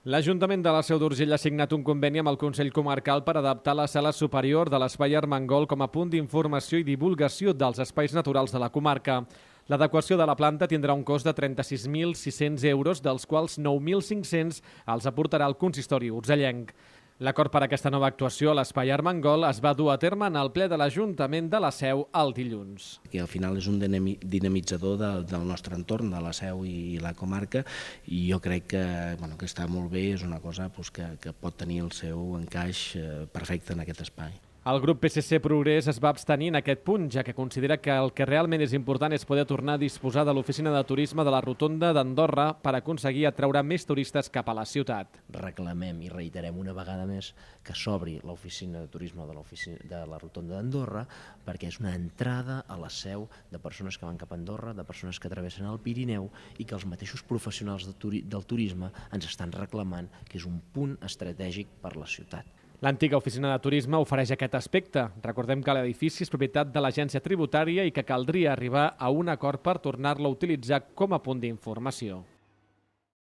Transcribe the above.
L'Ajuntament de la Seu d'Urgell ha signat un conveni amb el Consell Comarcal per adaptar la sala superior de l'Espai Armengol com a punt d'informació i divulgació dels espais naturals de la comarca. L'adequació de la planta tindrà un cost de 36.600 euros, dels quals 9.500 els aportarà el consistori urgellenc. L'acord per a aquesta nova actuació a l'Espai Armengol es va dur a terme en el ple de l'Ajuntament de la Seu el dilluns. Que al final és un dinamitzador del nostre entorn, de la Seu i la comarca, i jo crec que està molt bé, és una cosa que pot tenir el seu encaix perfecte en aquest espai. El grup PSC Progrés es va abstenir en aquest punt, ja que considera que el que realment és important és poder tornar a disposar de l'oficina de turisme de la Rotonda d'Andorra per aconseguir atraure més turistes cap a la ciutat. Reclamem i reiterem una vegada més que s'obri l'oficina de turisme de la Rotonda d'Andorra, perquè és una entrada a la Seu de persones que van cap a Andorra, de persones que travessen el Pirineu, i que els mateixos professionals del turisme ens estan reclamant que és un punt estratègic per la ciutat. L'antiga oficina de turisme ofereix aquest aspecte. Recordem que l'edifici és propietat de l'agència tributària i que caldria arribar a un acord per tornar-lo a utilitzar com a punt d'informació.